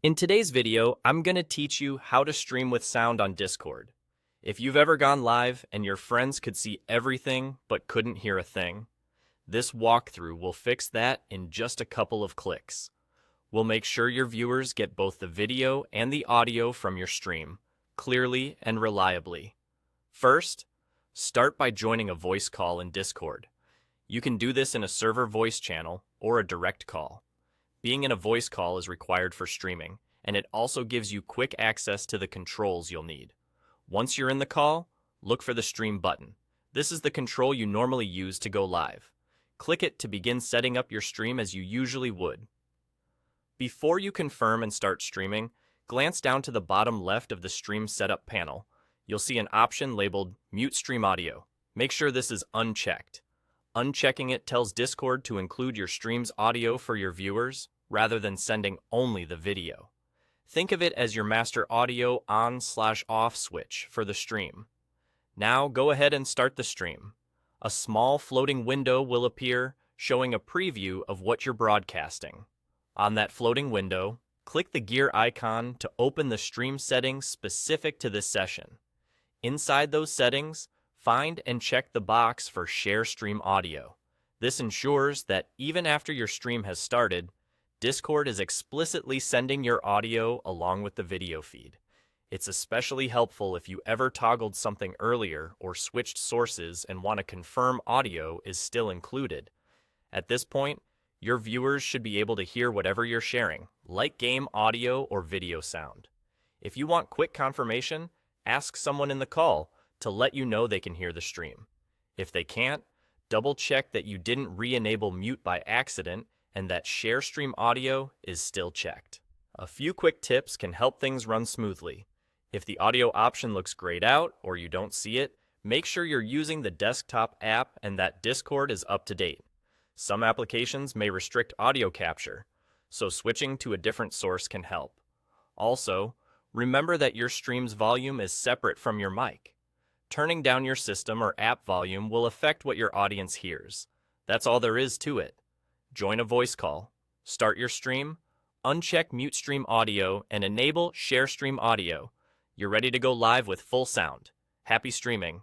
In today's video, I'm going to teach you how to stream with sound on Discord. If you've ever gone live and your friends could see everything but couldn't hear a thing, this walkthrough will fix that in just a couple of clicks. We'll make sure your viewers get both the video and the audio from your stream, clearly and reliably. First, start by joining a voice call in Discord. You can do this in a server voice channel or a direct call. Being in a voice call is required for streaming, and it also gives you quick access to the controls you'll need. Once you're in the call, look for the stream button. This is the control you normally use to go live. Click it to begin setting up your stream as you usually would. Before you confirm and start streaming, glance down to the bottom left of the stream setup panel. You'll see an option labeled Mute Stream Audio. Make sure this is unchecked. Unchecking it tells Discord to include your stream's audio for your viewers, rather than sending only the video. Think of it as your master audio on/off switch for the stream. Now go ahead and start the stream. A small floating window will appear, showing a preview of what you're broadcasting. On that floating window, click the gear icon to open the stream settings specific to this session. Inside those settings, find and check the box for Share Stream Audio. This ensures that even after your stream has started, Discord is explicitly sending your audio along with the video feed. It's especially helpful if you ever toggled something earlier or switched sources and want to confirm audio is still included. At this point, your viewers should be able to hear whatever you're sharing, like game audio or video sound. If you want quick confirmation, ask someone in the call to let you know they can hear the stream. If they can't, double check that you didn't re-enable mute by accident and that Share Stream Audio is still checked. A few quick tips can help things run smoothly. If the audio option looks grayed out or you don't see it, make sure you're using the desktop app and that Discord is up to date. Some applications may restrict audio capture, so switching to a different source can help. Also, remember that your stream's volume is separate from your mic. Turning down your system or app volume will affect what your audience hears. That's all there is to it. Join a voice call, start your stream, uncheck Mute Stream Audio, and enable Share Stream Audio. You're ready to go live with full sound. Happy streaming.